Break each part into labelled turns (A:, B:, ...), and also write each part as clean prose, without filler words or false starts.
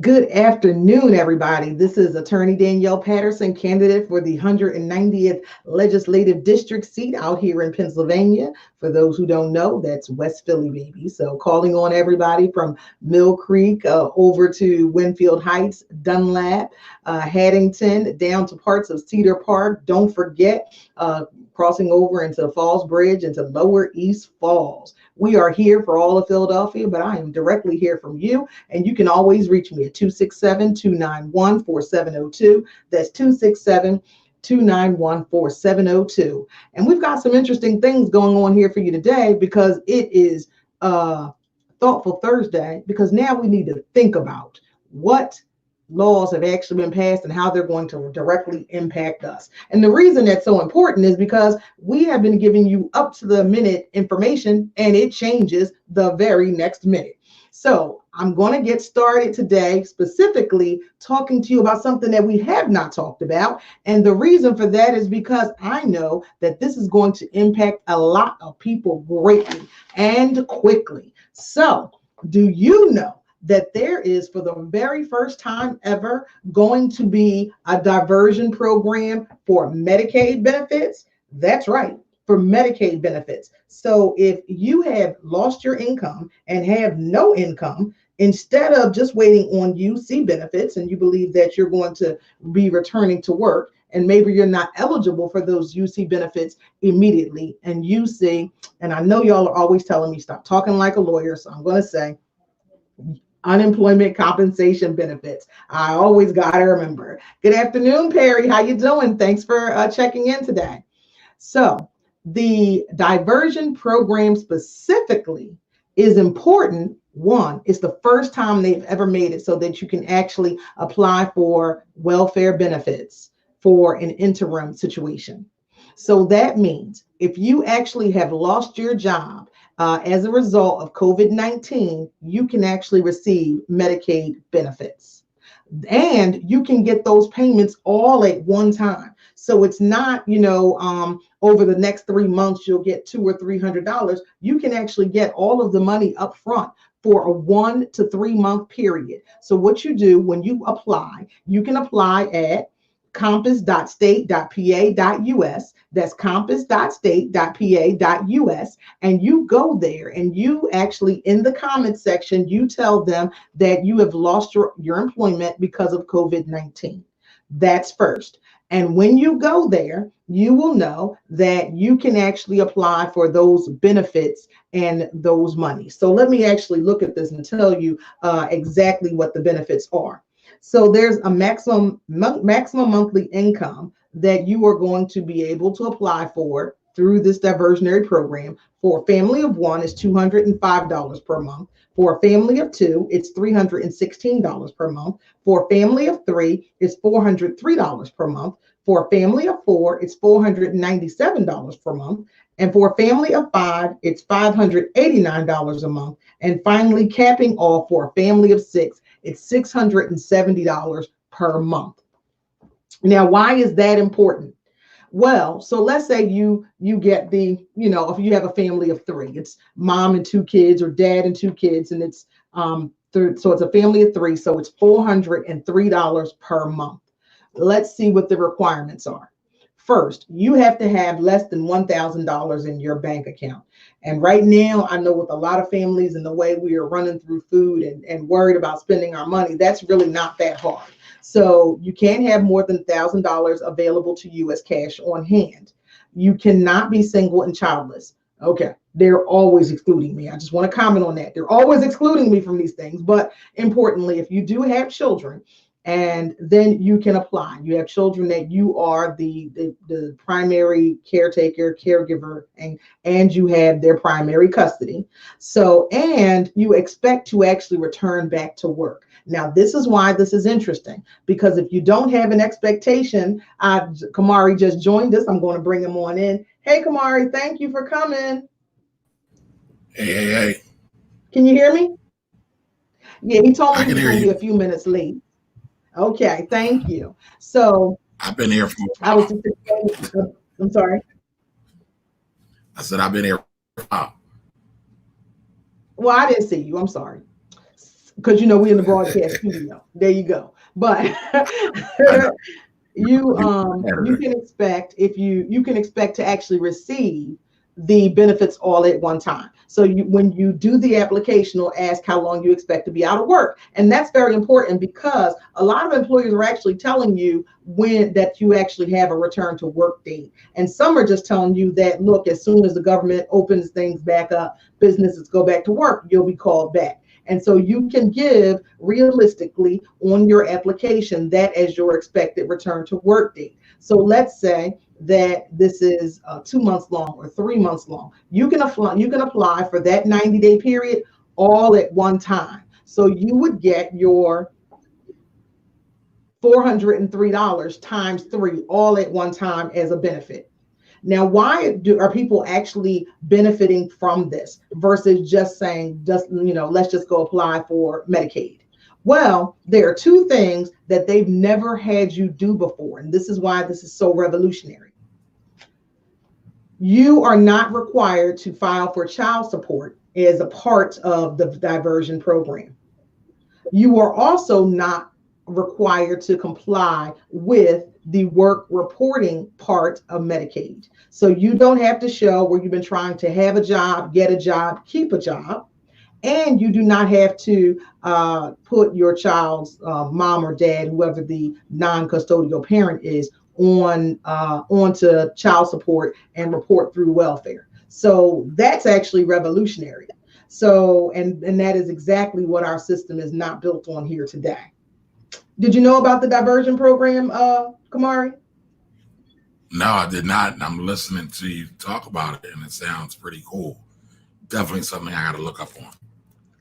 A: Good afternoon, everybody. This is Attorney Danyl Patterson, candidate for the 190th Legislative District seat out here in Pennsylvania. For those who don't know, that's West Philly, baby. So calling on everybody from Mill Creek over to Winfield Heights, Dunlap, Haddington, down to parts of Cedar Park. Don't forget crossing over into Falls Bridge into Lower East Falls. We are here for all of Philadelphia, but I am directly here from you. And you can always reach me at 267-291-4702. That's 267-291-4702. And we've got some interesting things going on here for you today because it is Thoughtful Thursday, because now we need to think about what laws have actually been passed and how they're going to directly impact us. And the reason that's so important is because we have been giving you up to the minute information and it changes the very next minute. So I'm going to get started today specifically talking to you about something that we have not talked about. And the reason for that is because I know that this is going to impact a lot of people greatly and quickly. So do you know that there is, for the very first time ever, going to be a diversion program for Medicaid benefits? That's right, for Medicaid benefits. So if you have lost your income and have no income, instead of just waiting on UC benefits and you believe that you're going to be returning to work, and maybe you're not eligible for those UC benefits immediately, and UC, and I know y'all are always telling me stop talking like a lawyer, so I'm going to say unemployment compensation benefits. I always got to remember. Good afternoon, Perry. How you doing? Thanks for checking in today. So the diversion program specifically is important. One, it's the first time they've ever made it so that you can actually apply for welfare benefits for an interim situation. So that means if you actually have lost your job as a result of COVID-19, you can actually receive Medicaid benefits. And you can get those payments all at one time. So it's not, over the next 3 months, you'll get $200 or $300. You can actually get all of the money up front for a 1 to 3 month period. So what you do when you apply, you can apply at compass.state.pa.us. That's compass.state.pa.us. And you go there and you actually, in the comments section, you tell them that you have lost your employment because of COVID-19. That's first. And when you go there, you will know that you can actually apply for those benefits and those monies. So let me actually look at this and tell you exactly what the benefits are. So there's a maximum monthly income that you are going to be able to apply for through this diversionary program. For a family of one, it's $205 per month. For a family of two, it's $316 per month. For a family of three, it's $403 per month. For a family of four, it's $497 per month. And for a family of five, it's $589 a month. And finally, capping off for a family of six, it's $670 per month. Now, why is that important? Well, so let's say you get if you have a family of three, it's mom and two kids or dad and two kids, and it's so it's a family of three, so it's $403 per month. Let's see what the requirements are. First, you have to have less than $1,000 in your bank account. And right now, I know with a lot of families and the way we are running through food and worried about spending our money, that's really not that hard. So you can't have more than $1,000 available to you as cash on hand. You cannot be single and childless. Okay, they're always excluding me. I just want to comment on that. They're always excluding me from these things. But importantly, if you do have children, and then you can apply. You have children that you are the primary caretaker, caregiver, and you have their primary custody. So, and you expect to actually return back to work. Now, this is why this is interesting, because if you don't have an expectation, Camari just joined us. I'm going to bring him on in. Hey, Camari, thank you for coming.
B: Hey.
A: Can you hear me? Yeah, he told me he was going to be a few minutes late. Okay, thank you. So
B: I've been here for
A: I was just I'm sorry.
B: I said I've been here for a while.
A: Well, I didn't see you. I'm sorry. because you know we're in the broadcast studio. There you go. But
B: I know.
A: you can expect, if you can expect to actually receive the benefits all at one time. So when you do the application, or ask how long you expect to be out of work. And that's very important, because a lot of employers are actually telling you when that you actually have a return to work date. And some are just telling you that, look, as soon as the government opens things back up, businesses go back to work, you'll be called back. And so you can give realistically on your application that as your expected return to work date. So let's say that this is 2 months long or 3 months long. You can apply for that 90-day period all at one time. So you would get your $403 times 3 all at one time as a benefit. Now, why are people actually benefiting from this versus just saying, let's just go apply for Medicaid? Well, there are two things that they've never had you do before, and this is why this is so revolutionary. You are not required to file for child support as a part of the diversion program. You are also not required to comply with the work reporting part of Medicaid. So you don't have to show where you've been trying to have a job, get a job, keep a job. And you do not have to put your child's mom or dad, whoever the non-custodial parent is, onto child support and report through welfare. So that's actually revolutionary. So, and that is exactly what our system is not built on here today. Did you know about the diversion program, Camari?
B: No, I did not. And I'm listening to you talk about it, and it sounds pretty cool. Definitely something I got to look up on.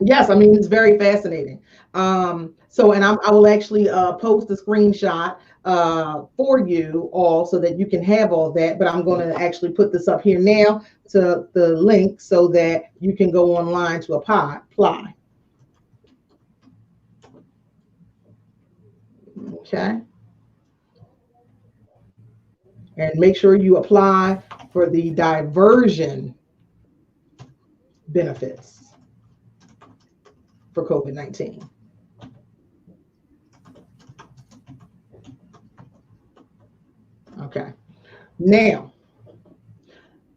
A: Yes, I mean, it's very fascinating. So, and I will actually post a screenshot for you all so that you can have all that. But I'm going to actually put this up here now to the link so that you can go online to apply. Okay. And make sure you apply for the diversion benefits for COVID-19. Okay. Now,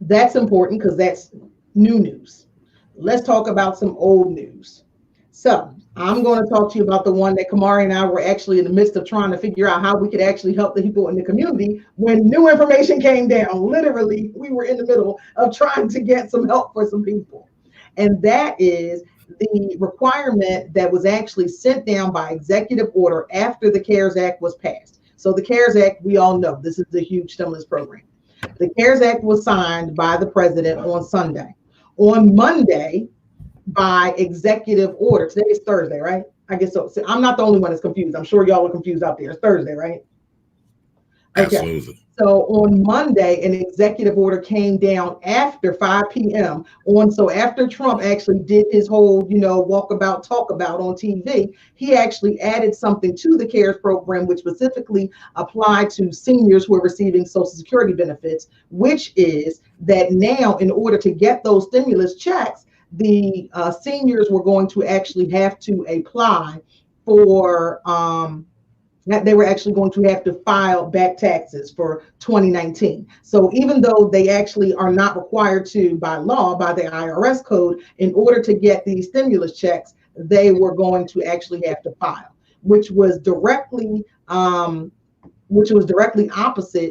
A: that's important because that's new news. Let's talk about some old news. So I'm going to talk to you about the one that Camari and I were actually in the midst of trying to figure out how we could actually help the people in the community when new information came down. Literally, we were in the middle of trying to get some help for some people. And that is the requirement that was actually sent down by executive order after the CARES Act was passed. So the CARES Act, we all know, this is the huge stimulus program. The CARES Act was signed by the president on Sunday. On Monday, by executive order. Today is Thursday, right? I guess so. I'm not the only one that's confused. I'm sure y'all are confused out there. It's Thursday, right? Okay.
B: Absolutely.
A: So on Monday, an executive order came down after 5 p.m. So after Trump actually did his whole, walkabout, talk about on TV, he actually added something to the CARES program, which specifically applied to seniors who are receiving Social Security benefits, which is that now in order to get those stimulus checks, the seniors were going to actually have to apply for they were actually going to have to file back taxes for 2019. So even though they actually are not required to by law, by the IRS code, in order to get these stimulus checks, they were going to actually have to file, which was directly opposite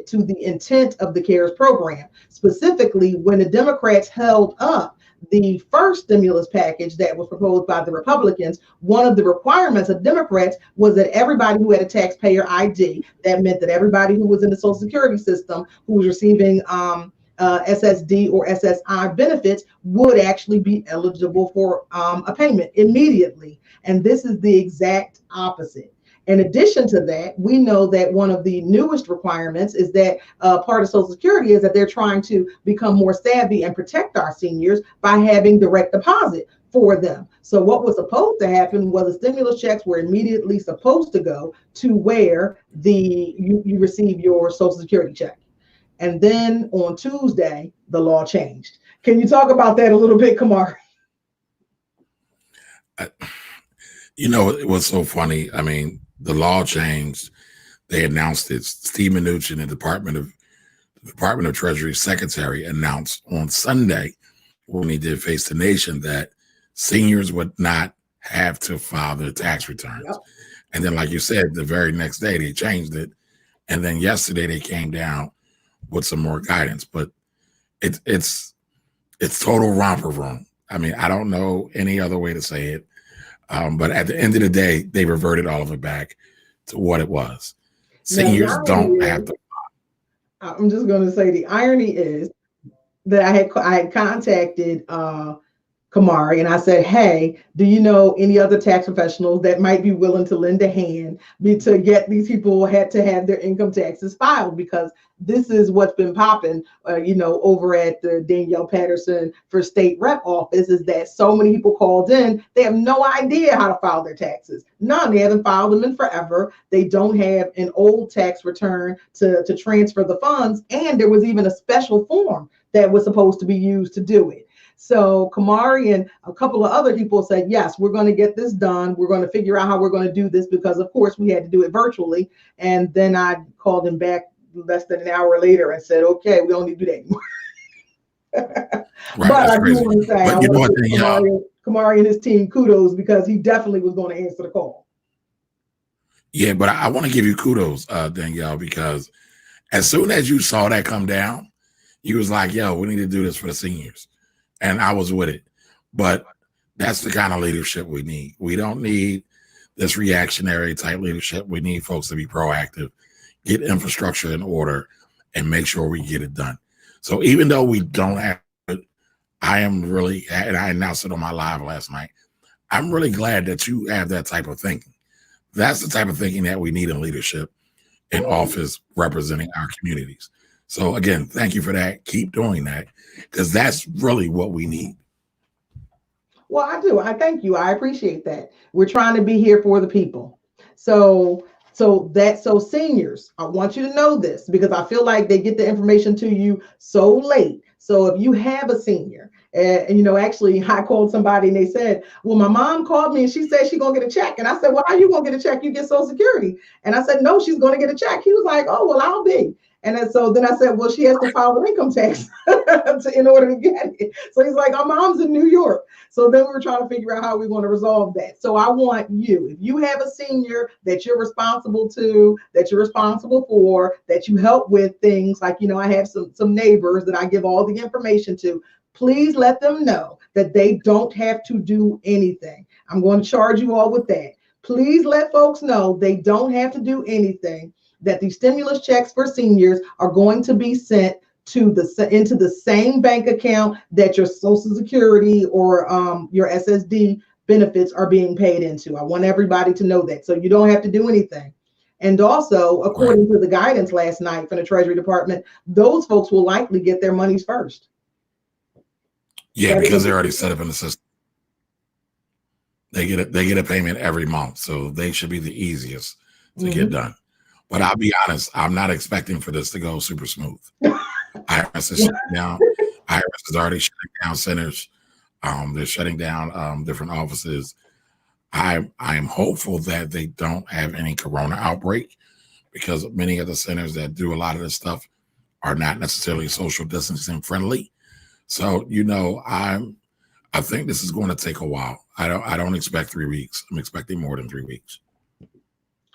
A: to the intent of the CARES program. Specifically, when the Democrats held up the first stimulus package that was proposed by the Republicans, one of the requirements of Democrats was that everybody who had a taxpayer ID, that meant that everybody who was in the Social Security system who was receiving SSD or SSI benefits would actually be eligible for a payment immediately. And this is the exact opposite. In addition to that, we know that one of the newest requirements is that part of Social Security is that they're trying to become more savvy and protect our seniors by having direct deposit for them. So what was supposed to happen was the stimulus checks were immediately supposed to go to where you receive your Social Security check. And then on Tuesday, the law changed. Can you talk about that a little bit, Camari?
B: You know, it was so funny. I mean, the law changed. They announced it. Steve Mnuchin, the Department of Treasury Secretary, announced on Sunday when he did Face the Nation that seniors would not have to file their tax returns.
A: Yep.
B: And then, like you said, the very next day they changed it. And then yesterday they came down with some more guidance. But it's total romper room. I mean, I don't know any other way to say it. But at the end of the day, they reverted all of it back to what it was.
A: Now, the
B: Seniors
A: irony
B: don't have
A: is,
B: to.
A: I'm just going to say the irony is that I had contacted Camari, and I said, hey, do you know any other tax professionals that might be willing to lend a hand to get these people had to have their income taxes filed? Because this is what's been popping, over at the Danyl Patterson for state rep office, is that so many people called in, they have no idea how to file their taxes. None, they haven't filed them in forever. They don't have an old tax return to transfer the funds. And there was even a special form that was supposed to be used to do it. So Camari and a couple of other people said, yes, we're going to get this done. We're going to figure out how we're going to do this, because of course we had to do it virtually. And then I called him back less than an hour later and said, okay, we don't need to do that anymore.
B: Right,
A: But I do
B: crazy.
A: want to say,
B: But
A: I
B: you know
A: want
B: what?
A: to give Camari and his team kudos, because he definitely was going to answer the call.
B: Yeah, but I want to give you kudos, Danyl, because as soon as you saw that come down, you was like, yo, we need to do this for the seniors. And I was with it. But that's the kind of leadership we need. We don't need this reactionary type leadership. We need folks to be proactive, get infrastructure in order, and make sure we get it done. So even though we don't have it, I am really, and I announced it on my live last night, I'm really glad that you have that type of thinking. That's the type of thinking that we need in leadership, in office, representing our communities. So again, thank you for that. Keep doing that, because that's really what we need.
A: Well, I do. I thank you. I appreciate that. We're trying to be here for the people. So seniors, I want you to know this, because I feel like they get the information to you so late. So if you have a senior, actually I called somebody and they said, well, my mom called me and she said she's gonna get a check. And I said, well, how are you gonna get a check? You get Social Security. And I said, no, she's gonna get a check. He was like, oh, well, I'll be. And then I said, well, she has to file an income tax in order to get it. So he's like, our mom's in New York. So then we were trying to figure out how we want to resolve that. So I want you, if you have a senior that you're responsible to, that you're responsible for, that you help with things like, I have some neighbors that I give all the information to, please let them know that they don't have to do anything. I'm going to charge you all with that. Please let folks know they don't have to do anything, that the stimulus checks for seniors are going to be sent into the same bank account that your Social Security or your SSD benefits are being paid into. I want everybody to know that, so you don't have to do anything. And also, according to the guidance last night from the Treasury Department, those folks will likely get their monies first.
B: Yeah, because they're already set up in the system. They get a payment every month, so they should be the easiest to get done. But I'll be honest, I'm not expecting for this to go super smooth. IRS is shutting down. IRS is already shutting down centers. They're shutting down different offices. I am hopeful that they don't have any corona outbreak, because many of the centers that do a lot of this stuff are not necessarily social distancing friendly. So, I think this is going to take a while. I don't expect 3 weeks. I'm expecting more than 3 weeks.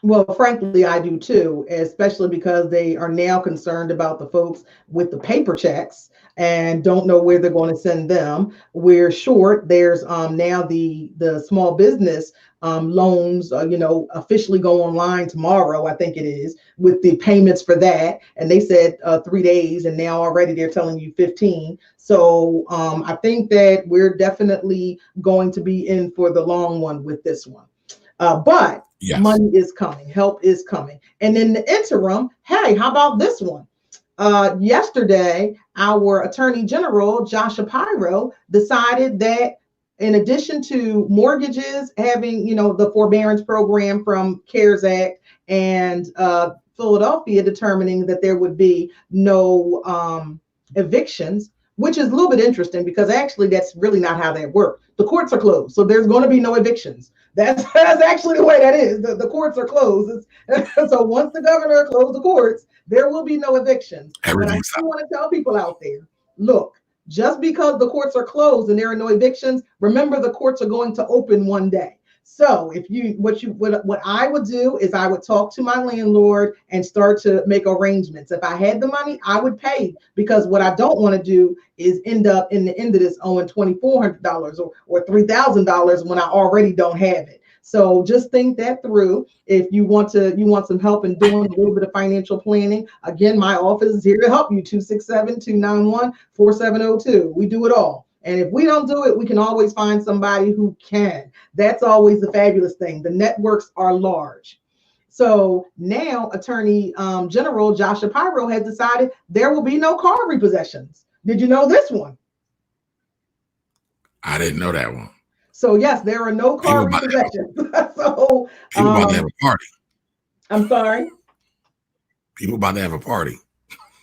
A: Well, frankly, I do too, especially because they are now concerned about the folks with the paper checks and don't know where they're going to send them. We're short. There's now the small business loans, officially go online tomorrow, I think it is, with the payments for that. And they said 3 days, and now already they're telling you 15. So I think that we're definitely going to be in for the long one with this one. But yes, money is coming, help is coming. And in the interim, hey, how about this one? Yesterday, our Attorney General, Josh Shapiro, decided that in addition to mortgages having, the forbearance program from CARES Act, and Philadelphia determining that there would be no evictions, which is a little bit interesting because actually that's really not how that works. The courts are closed, so there's going to be no evictions. That's actually the way that is. The courts are closed. So once the governor closed the courts, there will be no evictions. But I still want to tell people out there, look, just because the courts are closed and there are no evictions, remember the courts are going to open one day. So if you what I would do is I would talk to my landlord and start to make arrangements. If I had the money, I would pay, because what I don't want to do is end up in the end of this owing $2,400 or $3,000 when I already don't have it. So just think that through. If you want some help in doing a little bit of financial planning, again, my office is here to help you. 267-291-4702. We do it all. And if we don't do it, we can always find somebody who can. That's always the fabulous thing. The networks are large. So now Attorney General Josh Shapiro has decided there will be no car repossessions. Did you know this one?
B: I didn't know that one.
A: So yes, there are no car repossessions. So
B: people about to have a party.
A: I'm sorry.
B: People about to have a party.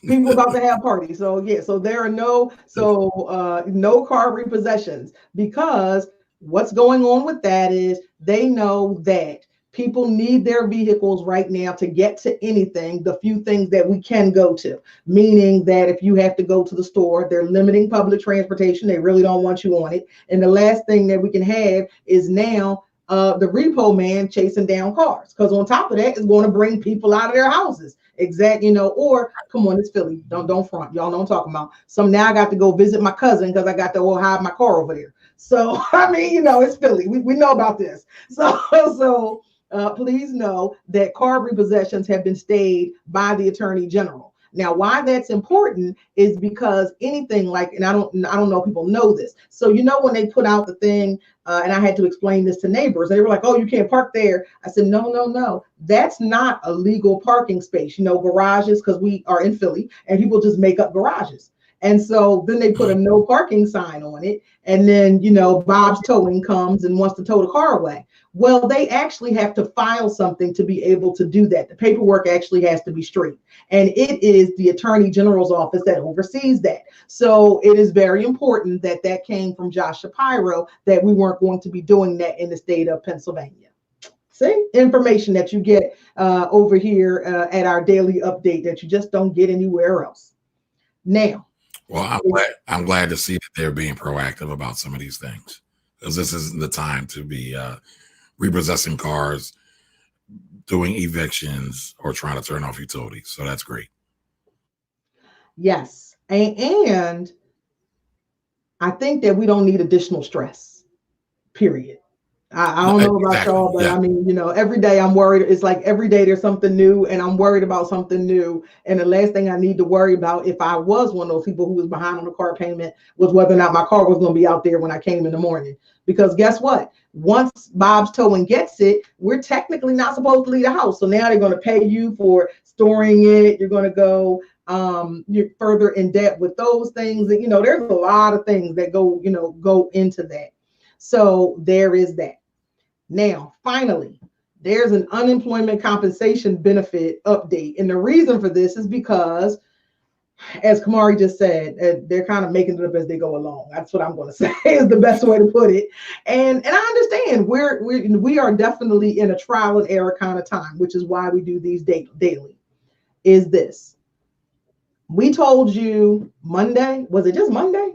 A: People about to have parties. So yeah, so there are no car repossessions, because what's going on with that is they know that people need their vehicles right now to get to anything, the few things that we can go to, meaning that if you have to go to the store, they're limiting public transportation. They really don't want you on it. And the last thing that we can have is now the repo man chasing down cars, because on top of that is going to bring people out of their houses. Exactly, or come on, it's Philly. Don't front. Y'all know what I'm talking about. So now I got to go visit my cousin because I got to hide my car over there. So I mean, it's Philly. We know about this. So please know that car repossessions have been stayed by the Attorney General. Now, why that's important is because anything like, and I don't know if people know this. So, when they put out the thing, and I had to explain this to neighbors, they were like, oh, you can't park there. I said, no, that's not a legal parking space. Garages, because we are in Philly and people just make up garages. And so then they put a no parking sign on it. And then, Bob's Towing comes and wants to tow the car away. Well, they actually have to file something to be able to do that. The paperwork actually has to be straight. And it is the Attorney General's office that oversees that. So it is very important that that came from Josh Shapiro, that we weren't going to be doing that in the state of Pennsylvania. See, information that you get over here at our daily update that you just don't get anywhere else. Now,
B: well, I'm glad to see that they're being proactive about some of these things, because this isn't the time to be repossessing cars, doing evictions, or trying to turn off utilities. So that's great.
A: Yes. And I think that we don't need additional stress, period. I don't know about y'all, but yeah. I mean, every day I'm worried. It's like every day there's something new, and I'm worried about something new. And the last thing I need to worry about, if I was one of those people who was behind on the car payment, was whether or not my car was going to be out there when I came in the morning. Because guess what? Once Bob's Towing gets it, we're technically not supposed to leave the house. So now they're going to pay you for storing it. You're going to go you're further in debt with those things. And, there's a lot of things that go into that. So there is that. Now, finally, there's an unemployment compensation benefit update. And the reason for this is because, as Camari just said, they're kind of making it up as they go along. That's what I'm going to say is the best way to put it. And I understand we are definitely in a trial and error kind of time, which is why we do these daily. Is this? We told you Monday. Was it just Monday?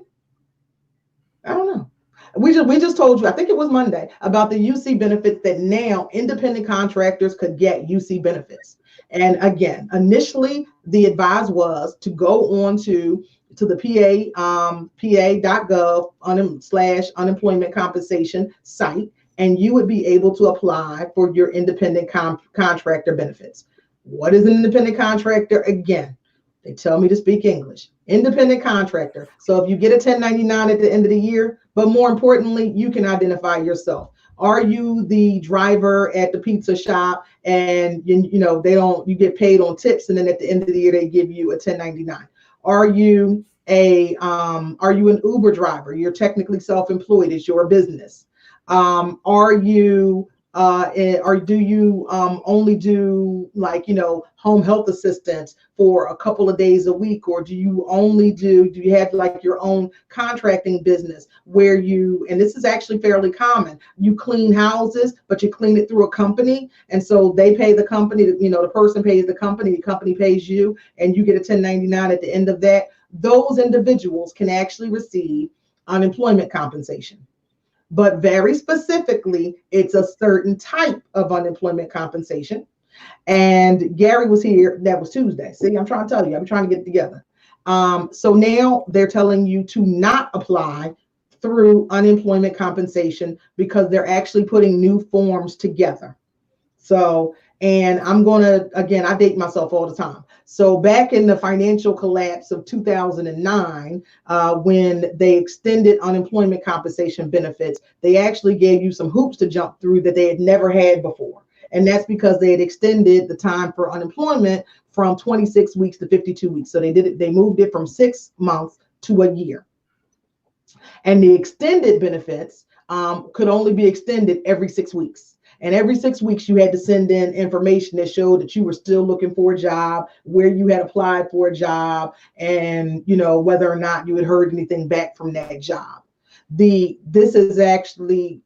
A: I don't know. We just told you, I think it was Monday, about the UC benefits, that now independent contractors could get UC benefits. And again, initially the advice was to go on to the pa.gov /unemployment compensation site, and you would be able to apply for your independent contractor benefits. What is an independent contractor? Again, they tell me to speak English. Independent contractor. So if you get a 1099 at the end of the year, but more importantly, you can identify yourself. Are you the driver at the pizza shop, and you get paid on tips, and then at the end of the year they give you a 1099? Are you an Uber driver? You're technically self-employed. It's your business. Are you Or do you only do, like, home health assistance for a couple of days a week? Or do you have like your own contracting business where and this is actually fairly common, you clean houses, but you clean it through a company. And so they pay the company, the person pays the company pays you, and you get a 1099 at the end of that. Those individuals can actually receive unemployment compensation. But very specifically, it's a certain type of unemployment compensation. And Gary was here. That was Tuesday. See, I'm trying to tell you, I'm trying to get it together. So now they're telling you to not apply through unemployment compensation because they're actually putting new forms together. So, and I'm going to, again, I date myself all the time. So back in the financial collapse of 2009, when they extended unemployment compensation benefits, they actually gave you some hoops to jump through that they had never had before. And that's because they had extended the time for unemployment from 26 weeks to 52 weeks. So they moved it from 6 months to a year. And the extended benefits could only be extended every 6 weeks. And every 6 weeks, you had to send in information that showed that you were still looking for a job, where you had applied for a job, and whether or not you had heard anything back from that job. This is actually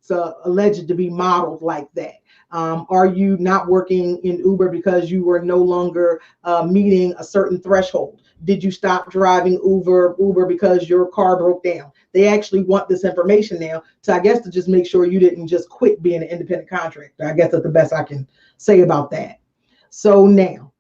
A: alleged to be modeled like that. Are you not working in Uber because you were no longer meeting a certain threshold? Did you stop driving Uber because your car broke down? They actually want this information now to just make sure you didn't just quit being an independent contractor. I guess that's the best I can say about that. So now,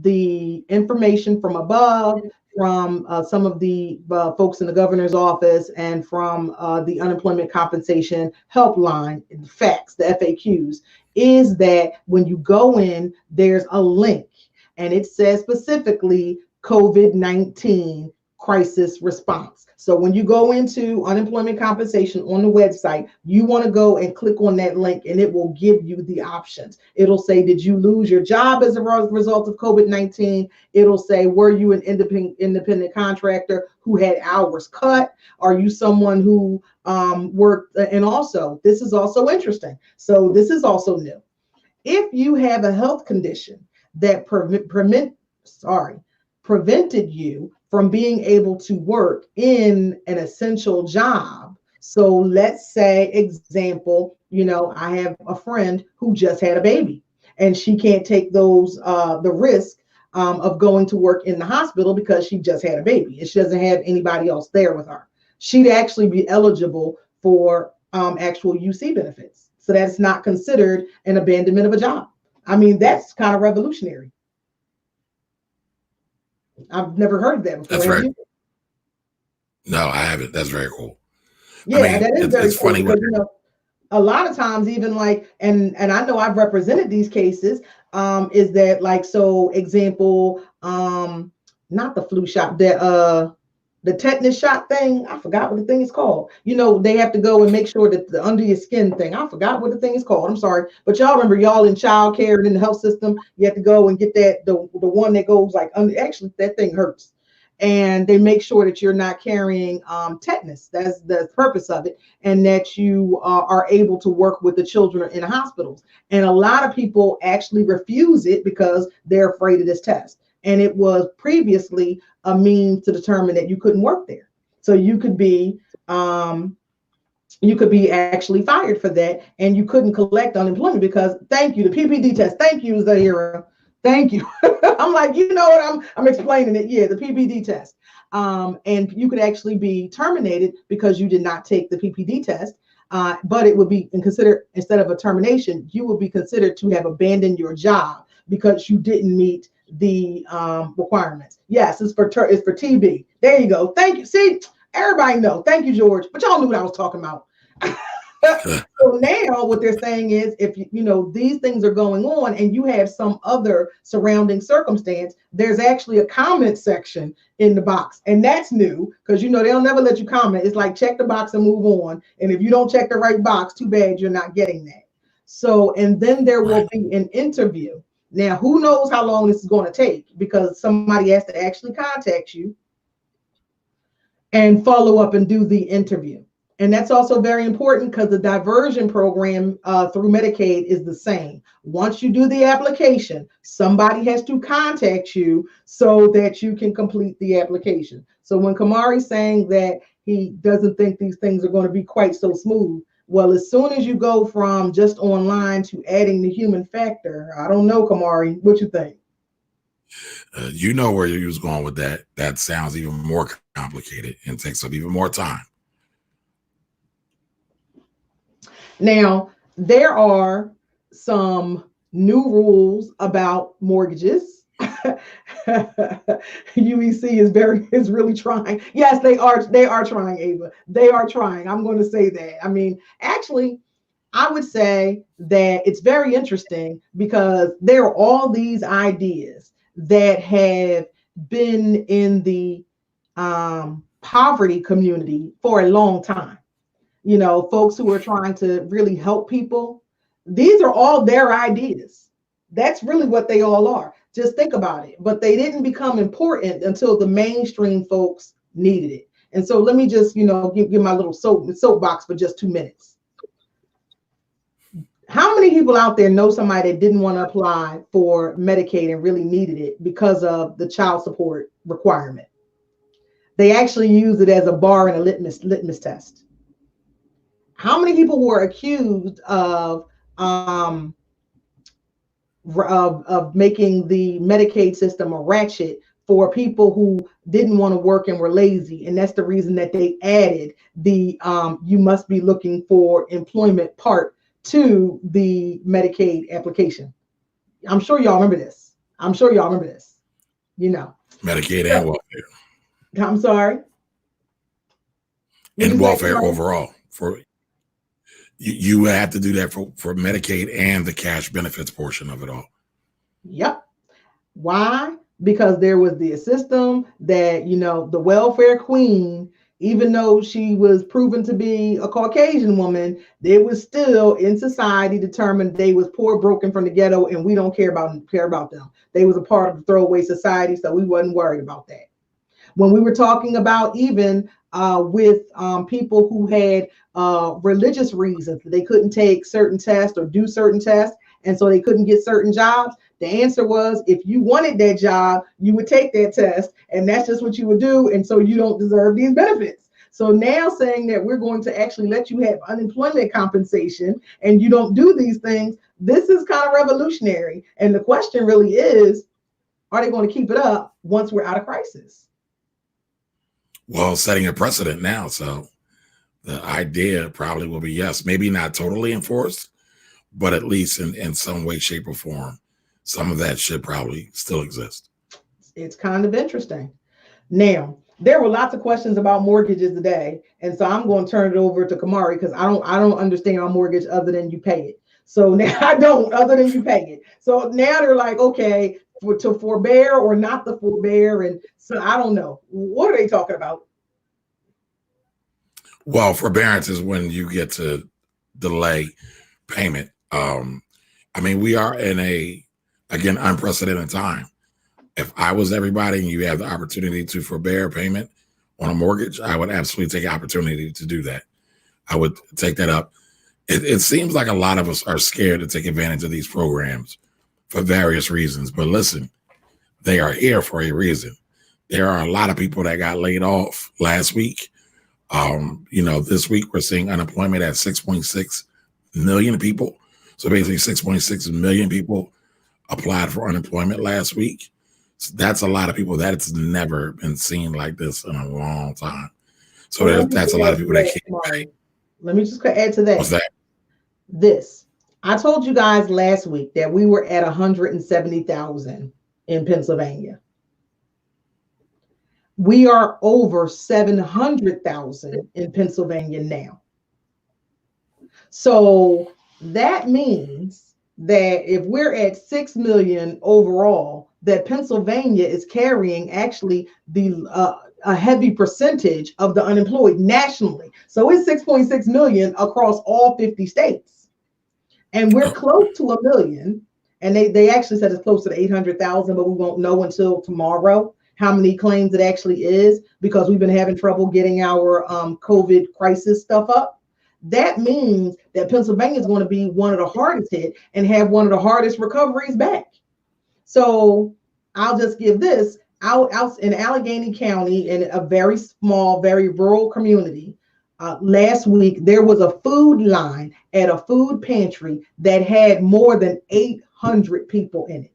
A: the information from above, from some of the folks in the governor's office, and from the unemployment compensation helpline, the facts, the FAQs, is that when you go in, there's a link, and it says specifically COVID-19 crisis response. So when you go into unemployment compensation on the website, you want to go and click on that link, and it will give you the options. It'll say, did you lose your job as a result of COVID-19? It'll say, were you an independent contractor who had hours cut? Are you someone who worked? And also, this is also interesting. So this is also new. If you have a health condition that prevented you from being able to work in an essential job. So let's say, example, I have a friend who just had a baby, and she can't take the risk of going to work in the hospital because she just had a baby and she doesn't have anybody else there with her. She'd actually be eligible for actual UC benefits. So that's not considered an abandonment of a job. I mean, that's kind of revolutionary. I've never heard of that before.
B: That's right. No, I haven't. That's very cool.
A: Yeah, that is very cool. Funny because, a lot of times, even like, and I know I've represented these cases, is that like, so example, not the flu shot, the tetanus shot thing. I forgot what the thing is called. They have to go and make sure that the under your skin thing. I forgot what the thing is called. I'm sorry, but y'all remember, y'all in child care and in the health system, you have to go and get the one that goes like under. Actually, that thing hurts, and they make sure that you're not carrying tetanus. That's the purpose of it, and that you are able to work with the children in hospitals. And a lot of people actually refuse it because they're afraid of this test. And it was previously a means to determine that you couldn't work there. So you could be actually fired for that, and you couldn't collect unemployment because, thank you, the PPD test. Thank you, Zahira. Thank you. I'm like, what I'm explaining it. Yeah, the PPD test. And you could actually be terminated because you did not take the PPD test. But it would be considered, instead of a termination, you would be considered to have abandoned your job because you didn't meet the requirements. Yes, it's for TB. There you go. Thank you. See, everybody know. Thank you, George. But y'all knew what I was talking about. So now what they're saying is, if these things are going on and you have some other surrounding circumstance, there's actually a comment section in the box. And that's new because they'll never let you comment. It's like, check the box and move on. And if you don't check the right box, too bad, you're not getting that. So, and then there will be an interview. Now, who knows how long this is going to take, because somebody has to actually contact you and follow up and do the interview. And that's also very important because the diversion program through Medicaid is the same. Once you do the application, somebody has to contact you so that you can complete the application. So when Camari's saying that he doesn't think these things are going to be quite so smooth, well, as soon as you go from just online to adding the human factor, I don't know, Camari, what you think?
B: You know where you was going with that. That sounds even more complicated and takes up even more time.
A: Now, there are some new rules about mortgages. UEC is really trying. Yes, they are trying, Ava. They are trying. I'm going to say that. I mean, actually, I would say that it's very interesting because there are all these ideas that have been in the poverty community for a long time. You know, folks who are trying to really help people. These are all their ideas. That's really what they all are. Just think about it. But they didn't become important until the mainstream folks needed it. And so let me just, give my little soapbox for just 2 minutes. How many people out there know somebody that didn't want to apply for Medicaid and really needed it because of the child support requirement? They actually used it as a bar and a litmus test. How many people were accused of making the Medicaid system a ratchet for people who didn't want to work and were lazy? And that's the reason that they added the you must be looking for employment part to the Medicaid application. I'm sure y'all remember this.
B: Medicaid and welfare.
A: I'm sorry.
B: And welfare overall. For you have to do that for Medicaid and the cash benefits portion of it all.
A: Yep. Why? Because there was the system that, the welfare queen, even though she was proven to be a Caucasian woman, they was still in society determined they was poor, broken from the ghetto, and we don't care about them. They was a part of the throwaway society, so we wasn't worried about that. When we were talking about even with people who had religious reasons, they couldn't take certain tests or do certain tests, and so they couldn't get certain jobs. The answer was, if you wanted that job, you would take that test, and that's just what you would do, and so you don't deserve these benefits. So now saying that we're going to actually let you have unemployment compensation and you don't do these things, this is kind of revolutionary. And the question really is, are they going to keep it up once we're out of crisis?
B: Well, setting a precedent now. So the idea probably will be, yes, maybe not totally enforced, but at least in some way, shape, or form, some of that should probably still exist.
A: It's kind of interesting. Now, there were lots of questions about mortgages today, and so I'm going to turn it over to Camari because I don't understand our mortgage other than you pay it. So now I don't, other than you pay it. So now they're like, okay, to forbear or not to forbear, and so I don't know. What are they talking about?
B: Well, forbearance is when you get to delay payment. I mean, we are in again, unprecedented time. If I was everybody and you have the opportunity to forbear payment on a mortgage, I would absolutely take opportunity to do that. I would take that up. It seems like a lot of us are scared to take advantage of these programs for various reasons. But listen, they are here for a reason. There are a lot of people that got laid off last week. This week we're seeing unemployment at 6.6 million people. So basically 6.6 million people applied for unemployment last week. So that's a lot of people. That's never been seen like this in a long time. So that's a lot of people that can't pay.
A: Let me just add to that.
B: What's that?
A: This. I told you guys last week that we were at 170,000 in Pennsylvania. We are over 700,000 in Pennsylvania now. So that means that if we're at 6 million overall, that Pennsylvania is carrying actually a heavy percentage of the unemployed nationally. So it's 6.6 million across all 50 states. And we're close to 1 million. And they actually said it's closer to 800,000, but we won't know until tomorrow. how many claims it actually is, because we've been having trouble getting our COVID crisis stuff up. That means that Pennsylvania is going to be one of the hardest hit and have one of the hardest recoveries back. So I'll just give this out in Allegheny County, in a very small, very rural community. Last week, there was a food line at a food pantry that had more than 800 people in it.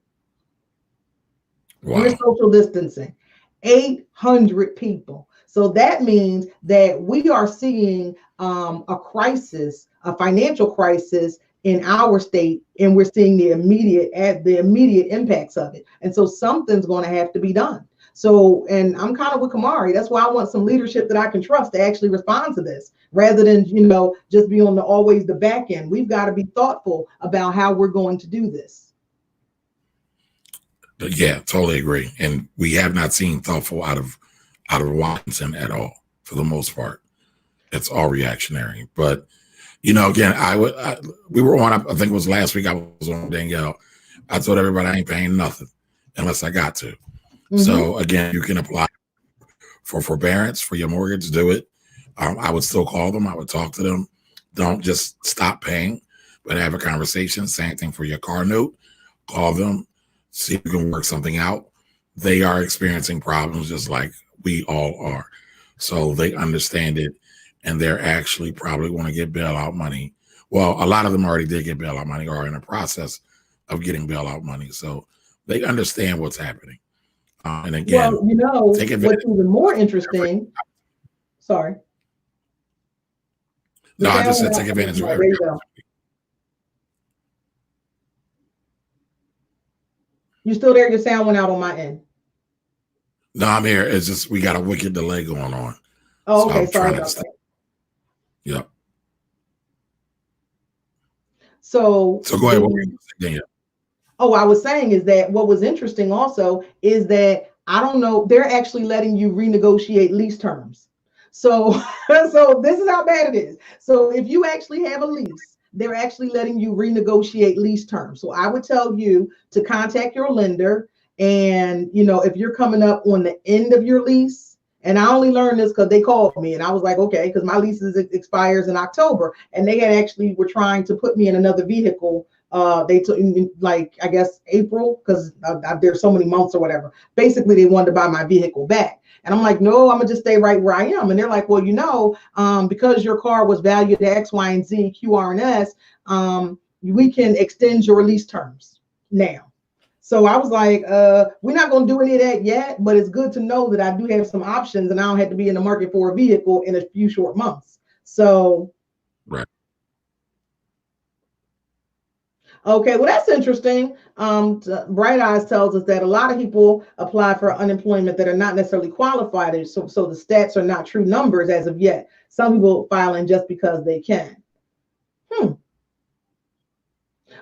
B: Wow.
A: We're social distancing. 800 people. So that means that we are seeing a crisis, a financial crisis in our state, and we're seeing the immediate impacts of it. And so something's going to have to be done. So, and I'm kind of with Camari. That's why I want some leadership that I can trust to actually respond to this, rather than, just be on always the back end. We've got to be thoughtful about how we're going to do this.
B: Yeah, totally agree. And we have not seen thoughtful out of Washington at all, for the most part. It's all reactionary. But again, we were on, I think it was last week, I was on Danyl. I told everybody I ain't paying nothing unless I got to. Mm-hmm. So again, you can apply for forbearance for your mortgage, do it. I would still call them. I would talk to them. Don't just stop paying, but have a conversation. Same thing for your car note. Call them, see if you can work something out. They are experiencing problems just like we all are. So they understand it, and they're actually probably want to get bailout money. Well, a lot of them already did get bailout money or are in the process of getting bailout money. So they understand what's happening. And again,
A: take advantage. What's even more interesting. Sorry.
B: No, I just said take advantage of everything.
A: You still there? Your sound went out on my end.
B: No, I'm here. It's just we got a wicked delay going on.
A: Oh, okay. Sorry about that.
B: Yep.
A: So
B: go ahead. What were you saying?
A: Oh, I was saying is that what was interesting also is that I don't know, they're actually letting you renegotiate lease terms. So this is how bad it is. So if you actually have a lease, they're actually letting you renegotiate lease terms. So I would tell you to contact your lender, and if you're coming up on the end of your lease. And I only learned this because they called me, and I was like, okay, because my lease expires in October, and they were trying to put me in another vehicle. They took like, I guess April, because there's so many months or whatever. Basically, they wanted to buy my vehicle back. And I'm like, no, I'm gonna just stay right where I am. And they're like, well, because your car was valued at X, Y, and Z, Q, R, and S, we can extend your lease terms now. So I was like, we're not going to do any of that yet, but it's good to know that I do have some options and I don't have to be in the market for a vehicle in a few short months. So.
B: Right.
A: Okay, well, that's interesting. Bright Eyes tells us that a lot of people apply for unemployment that are not necessarily qualified. So the stats are not true numbers as of yet. Some people filing just because they can.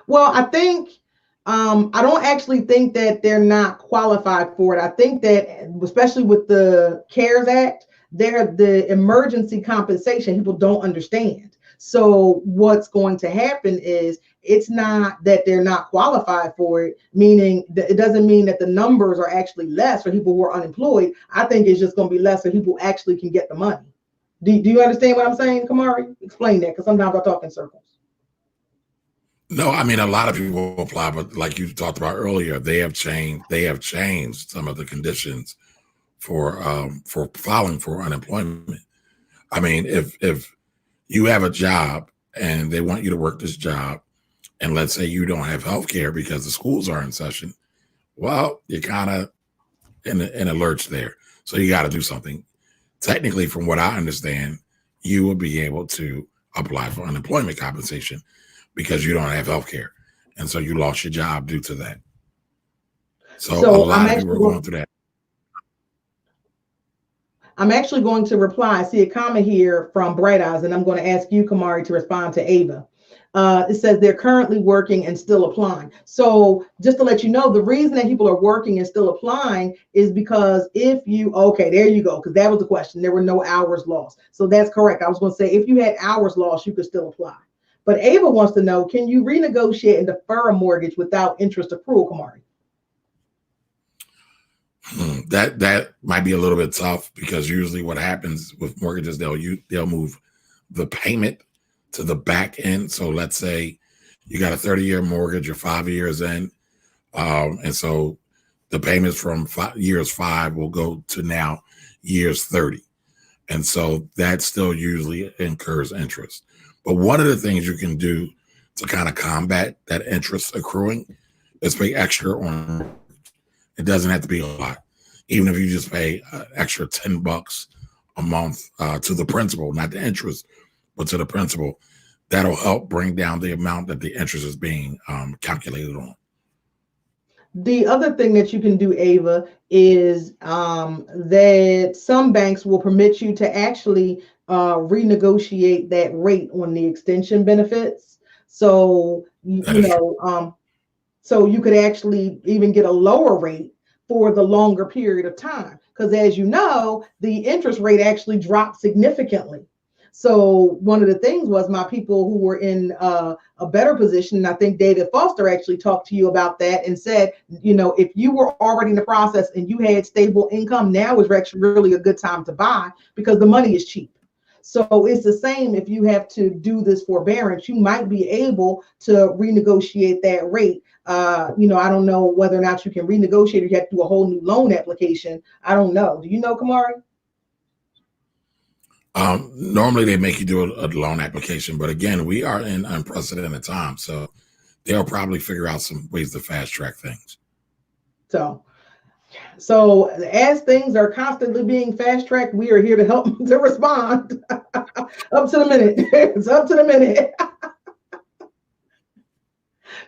A: Well, I think. I don't actually think that they're not qualified for it. I think that, especially with the CARES Act, the emergency compensation, people don't understand. So what's going to happen is it's not that they're not qualified for it, meaning that it doesn't mean that the numbers are actually less for people who are unemployed. I think it's just going to be less so people actually can get the money. Do you understand what I'm saying, Camari? Explain that, because sometimes I talk in circles.
B: No, I mean, a lot of people apply, but like you talked about earlier, they have changed some of the conditions for filing for unemployment. I mean, if you have a job and they want you to work this job, and let's say you don't have health care because the schools are in session, well, you're kind of in a lurch there. So you got to do something. Technically, from what I understand, you will be able to apply for unemployment compensation because you don't have health care. And so you lost your job due to that. So a lot of people are going through that.
A: I'm actually going to reply. I see a comment here from Bright Eyes, and I'm going to ask you, Camari, to respond to Ava. It says they're currently working and still applying. So just to let you know, the reason that people are working and still applying is because there you go, because that was the question. There were no hours lost. So that's correct. I was going to say, if you had hours lost, you could still apply. But Ava wants to know, can you renegotiate and defer a mortgage without interest accrual, Camari?
B: That might be a little bit tough because usually what happens with mortgages, they'll move the payment to the back end. So let's say you got a 30-year mortgage, you're 5 years in, and so the payments from years 5 will go to now years 30, and so that still usually incurs interest. But one of the things you can do to kind of combat that interest accruing is pay extra on. It doesn't have to be a lot. Even if you just pay extra $10 a month to the principal, not the interest, but to the principal, that'll help bring down the amount that the interest is being calculated on.
A: The other thing that you can do, Ava, is that some banks will permit you to actually renegotiate that rate on the extension benefits. So so you could actually even get a lower rate for the longer period of time. Because as you know, the interest rate actually dropped significantly. So one of the things was my people who were in a better position, and I think David Foster actually talked to you about that and said, if you were already in the process and you had stable income, now is actually really a good time to buy because the money is cheap. So it's the same if you have to do this forbearance, you might be able to renegotiate that rate. I don't know whether or not you can renegotiate or you have to do a whole new loan application. I don't know. Do you know, Camari?
B: Normally they make you do a loan application, but again, we are in unprecedented times, so they'll probably figure out some ways to fast track things.
A: So as things are constantly being fast tracked, we are here to help to respond. Up to the minute. It's up to the minute.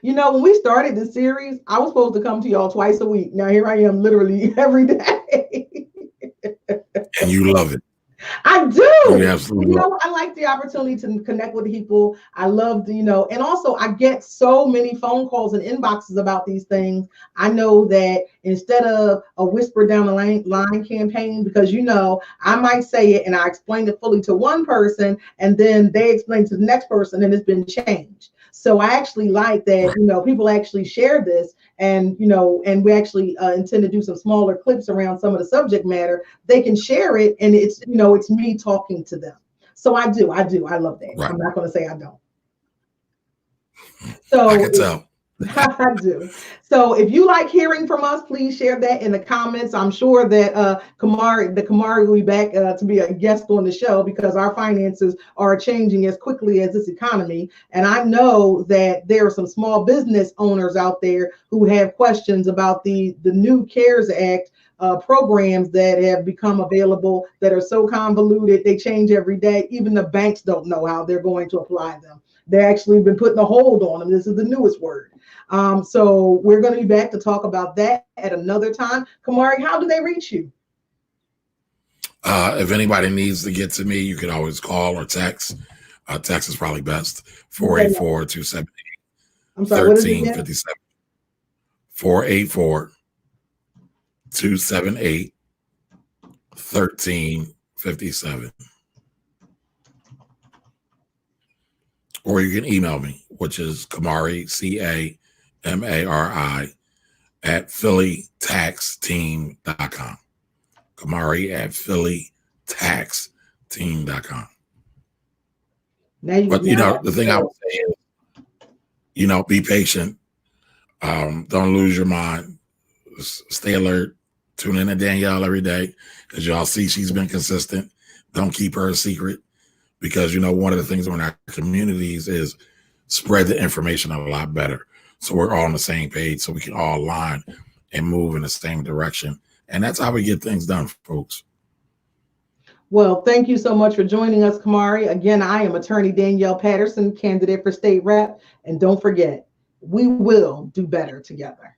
A: When we started this series, I was supposed to come to y'all twice a week. Now here I am literally every day.
B: And you love it.
A: I do. I like the opportunity to connect with people. I love and also I get so many phone calls and inboxes about these things. I know that instead of a whisper down the line campaign, because I might say it and I explained it fully to one person and then they explain to the next person and it's been changed. So I actually like that, people actually share this and and we actually intend to do some smaller clips around some of the subject matter. They can share it and it's, it's me talking to them. So I do. I love that. Right. I'm not going to say I don't. So
B: I can tell.
A: I do. So if you like hearing from us, please share that in the comments. I'm sure that Camari will be back to be a guest on the show because our finances are changing as quickly as this economy. And I know that there are some small business owners out there who have questions about the new CARES Act programs that have become available that are so convoluted. They change every day. Even the banks don't know how they're going to apply them. They actually been putting a hold on them. This is the newest word. So we're going to be back to talk about that at another time. Camari, how do they reach you?
B: If anybody needs to get to me, you can always call or text. Text is probably best. 484-278.
A: I'm sorry,
B: 1357. 484-278-1357. Or you can email me, which is Camari, CAMARI, at phillytaxteam.com. Camari at phillytaxteam.com. But the thing I would say is, be patient. Don't lose your mind. Stay alert. Tune in to Danyl every day because y'all see she's been consistent. Don't keep her a secret. Because, one of the things in our communities is spread the information a lot better. So we're all on the same page so we can all align and move in the same direction. And that's how we get things done, folks.
A: Well, thank you so much for joining us, Camari. Again, I am attorney Danyl Patterson, candidate for state rep. And don't forget, we will do better together.